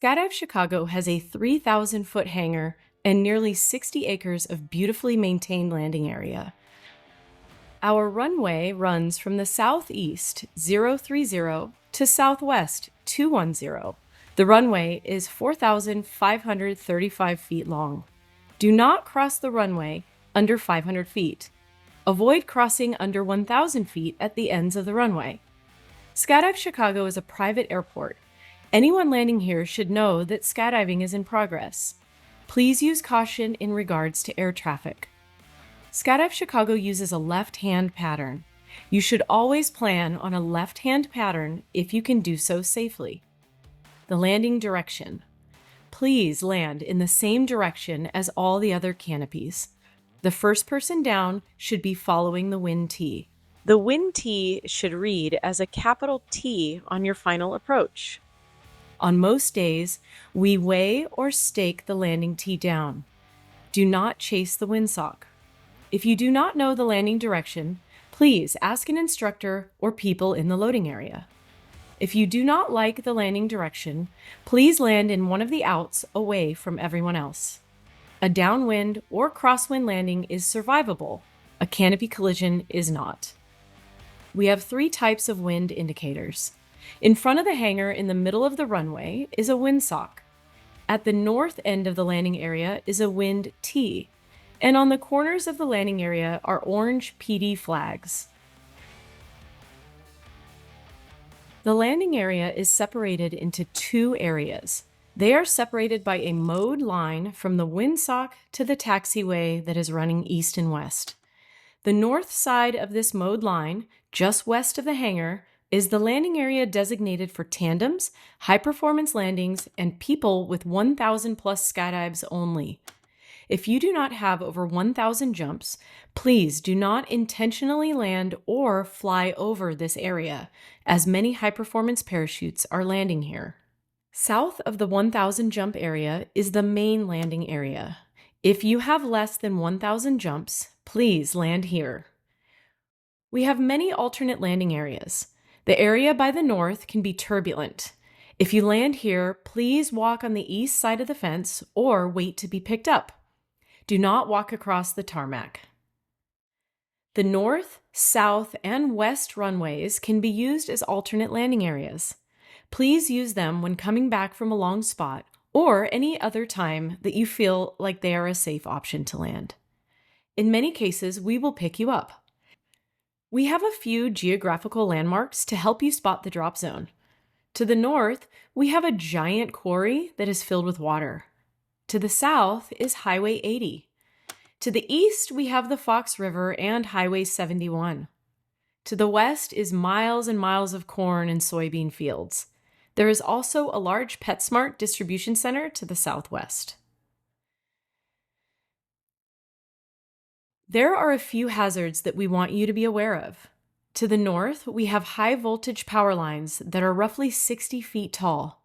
Skydive Chicago has a 3,000-foot hangar and nearly 60 acres of beautifully maintained landing area. Our runway runs from the southeast 030 to southwest 210. The runway is 4,535 feet long. Do not cross the runway under 500 feet. Avoid crossing under 1,000 feet at the ends of the runway. Skydive Chicago is a private airport. Anyone landing here should know that skydiving is in progress. Please use caution in regards to air traffic. Skydive Chicago uses a left-hand pattern. You should always plan on a left-hand pattern if you can do so safely. The landing direction. Please land in the same direction as all the other canopies. The first person down should be following the wind T. The wind T should read as a capital T on your final approach. On most days, we weigh or stake the landing tee down. Do not chase the windsock. If you do not know the landing direction, please ask an instructor or people in the loading area. If you do not like the landing direction, please land in one of the outs away from everyone else. A downwind or crosswind landing is survivable. A canopy collision is not. We have 3 types of wind indicators. In front of the hangar in the middle of the runway is a windsock. At the north end of the landing area is a wind T, and on the corners of the landing area are orange PD flags. The landing area is separated into 2 areas. They are separated by a mowed line from the windsock to the taxiway that is running east and west. The north side of this mowed line, just west of the hangar, is the landing area designated for tandems, high-performance landings, and people with 1,000 plus skydives only. If you do not have over 1,000 jumps, please do not intentionally land or fly over this area, as many high-performance parachutes are landing here. South of the 1,000 jump area is the main landing area. If you have less than 1,000 jumps, please land here. We have many alternate landing areas. The area by the north can be turbulent. If you land here, please walk on the east side of the fence or wait to be picked up. Do not walk across the tarmac. The north, south, and west runways can be used as alternate landing areas. Please use them when coming back from a long spot or any other time that you feel like they are a safe option to land. In many cases, we will pick you up. We have a few geographical landmarks to help you spot the drop zone. To the north, we have a giant quarry that is filled with water. To the south is Highway 80. To the east, we have the Fox River and Highway 71. To the west is miles and miles of corn and soybean fields. There is also a large PetSmart distribution center to the southwest. There are a few hazards that we want you to be aware of. To the north, we have high voltage power lines that are roughly 60 feet tall.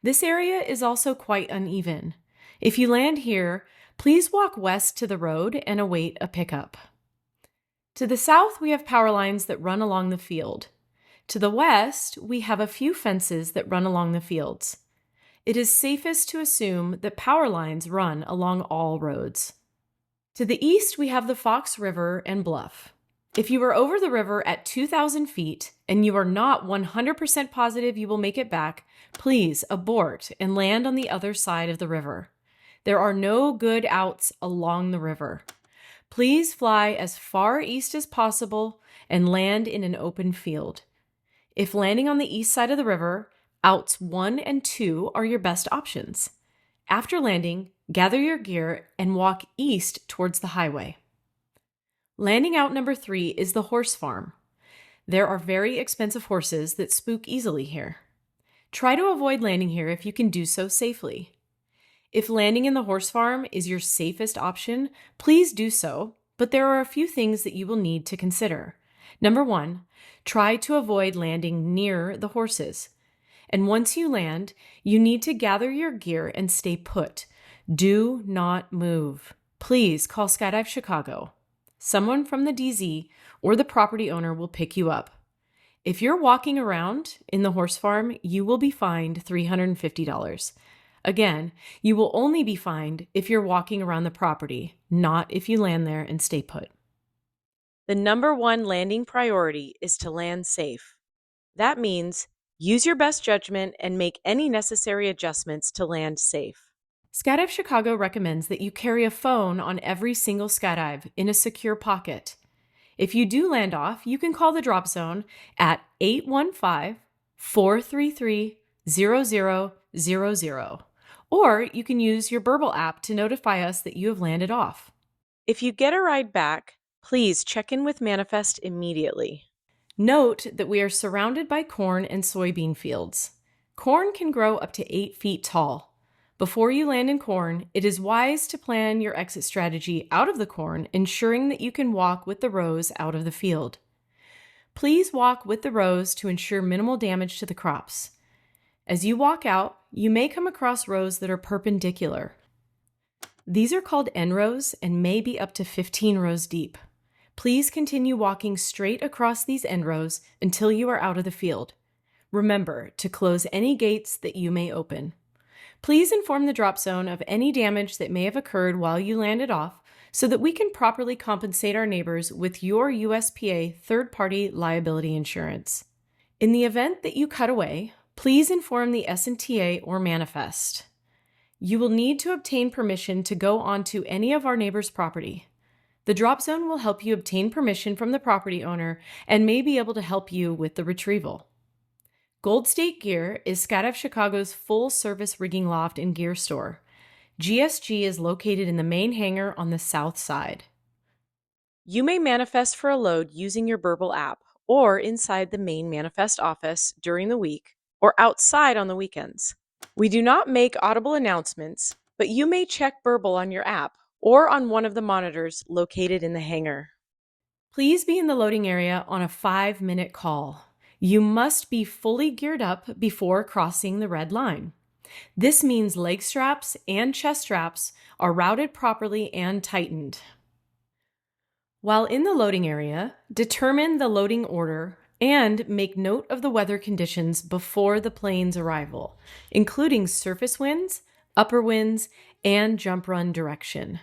This area is also quite uneven. If you land here, please walk west to the road and await a pickup. To the south, we have power lines that run along the field. To the west, we have a few fences that run along the fields. It is safest to assume that power lines run along all roads. To the east, we have the Fox River and Bluff. If you are over the river at 2,000 feet and you are not 100% positive you will make it back, please abort and land on the other side of the river. There are no good outs along the river. Please fly as far east as possible and land in an open field. If landing on the east side of the river, outs 1 and 2 are your best options. After landing, gather your gear and walk east towards the highway. Landing out number 3 is the horse farm. There are very expensive horses that spook easily here. Try to avoid landing here if you can do so safely. If landing in the horse farm is your safest option, please do so, but there are a few things that you will need to consider. Number 1, try to avoid landing near the horses. And once you land, you need to gather your gear and stay put. Do not move. Please call Skydive Chicago. Someone from the DZ or the property owner will pick you up. If you're walking around in the horse farm, you will be fined $350. Again, you will only be fined if you're walking around the property, not if you land there and stay put. The number one landing priority is to land safe. That means use your best judgment and make any necessary adjustments to land safe. Skydive Chicago recommends that you carry a phone on every single skydive in a secure pocket. If you do land off, you can call the drop zone at 815-433-0000, or you can use your Burble app to notify us that you have landed off. If you get a ride back, please check in with Manifest immediately. Note that we are surrounded by corn and soybean fields. Corn can grow up to 8 feet tall. Before you land in corn, it is wise to plan your exit strategy out of the corn, ensuring that you can walk with the rows out of the field. Please walk with the rows to ensure minimal damage to the crops. As you walk out, you may come across rows that are perpendicular. These are called end rows and may be up to 15 rows deep. Please continue walking straight across these end rows until you are out of the field. Remember to close any gates that you may open. Please inform the drop zone of any damage that may have occurred while you landed off so that we can properly compensate our neighbors with your USPA third-party liability insurance. In the event that you cut away, please inform the SNTA or Manifest. You will need to obtain permission to go onto any of our neighbors' property. The drop zone will help you obtain permission from the property owner and may be able to help you with the retrieval. Gold State Gear is Skydive Chicago's full-service rigging loft and gear store. GSG is located in the main hangar on the south side. You may manifest for a load using your Burble app or inside the main Manifest office during the week or outside on the weekends. We do not make audible announcements, but you may check Burble on your app or on one of the monitors located in the hangar. Please be in the loading area on a 5-minute call. You must be fully geared up before crossing the red line. This means leg straps and chest straps are routed properly and tightened. While in the loading area, determine the loading order and make note of the weather conditions before the plane's arrival, including surface winds, upper winds, and jump run direction.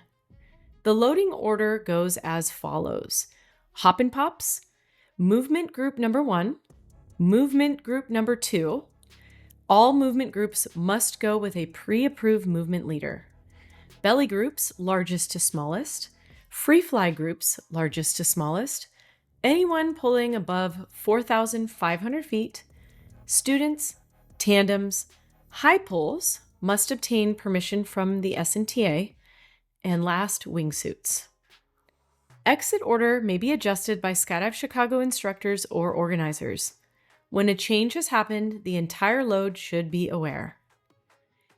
The loading order goes as follows: hop and pops, movement group number 1, movement group number 2. All movement groups must go with a pre-approved movement leader. Belly groups, largest to smallest. Free fly groups, largest to smallest. Anyone pulling above 4,500 feet. Students, tandems, high pulls must obtain permission from the SNTA. And last, wingsuits. Exit order may be adjusted by Skydive Chicago instructors or organizers. When a change has happened, the entire load should be aware.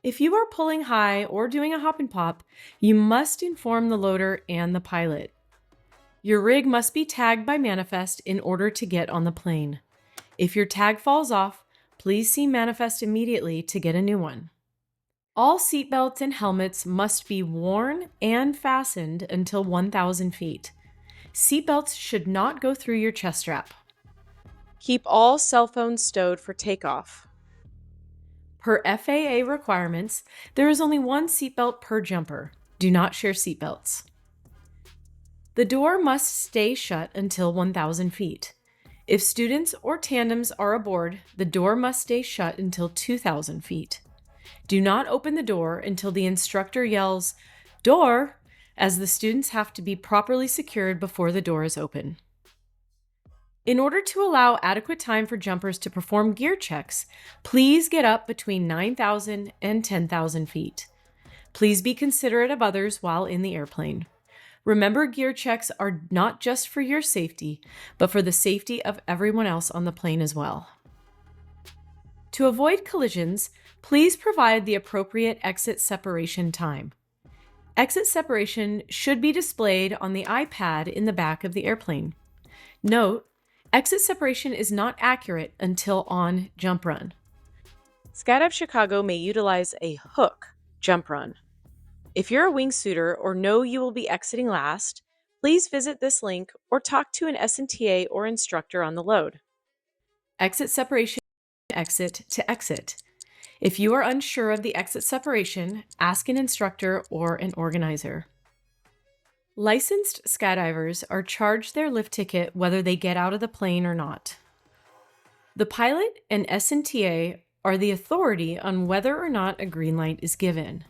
If you are pulling high or doing a hop and pop, you must inform the loader and the pilot. Your rig must be tagged by Manifest in order to get on the plane. If your tag falls off, please see Manifest immediately to get a new one. All seatbelts and helmets must be worn and fastened until 1,000 feet. Seatbelts should not go through your chest strap. Keep all cell phones stowed for takeoff. Per FAA requirements, there is only one seatbelt per jumper. Do not share seatbelts. The door must stay shut until 1,000 feet. If students or tandems are aboard, the door must stay shut until 2,000 feet. Do not open the door until the instructor yells, "Door!" as the students have to be properly secured before the door is open. In order to allow adequate time for jumpers to perform gear checks, please get up between 9,000 and 10,000 feet. Please be considerate of others while in the airplane. Remember, gear checks are not just for your safety, but for the safety of everyone else on the plane as well. To avoid collisions, please provide the appropriate exit separation time. Exit separation should be displayed on the iPad in the back of the airplane. Note, exit separation is not accurate until on jump run. Skydive Chicago may utilize a hook jump run. If you're a wingsuiter or know you will be exiting last, please visit this link or talk to an SNTA or instructor on the load. Exit separation, exit to exit. If you are unsure of the exit separation, ask an instructor or an organizer. Licensed skydivers are charged their lift ticket whether they get out of the plane or not. The pilot and SNTA are the authority on whether or not a green light is given.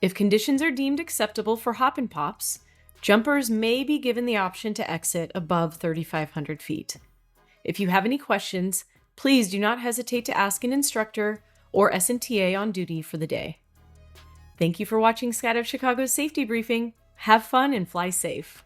If conditions are deemed acceptable for hop and pops, jumpers may be given the option to exit above 3,500 feet. If you have any questions, please do not hesitate to ask an instructor or SNTA on duty for the day. Thank you for watching Skydive Chicago's Safety Briefing. Have fun and fly safe.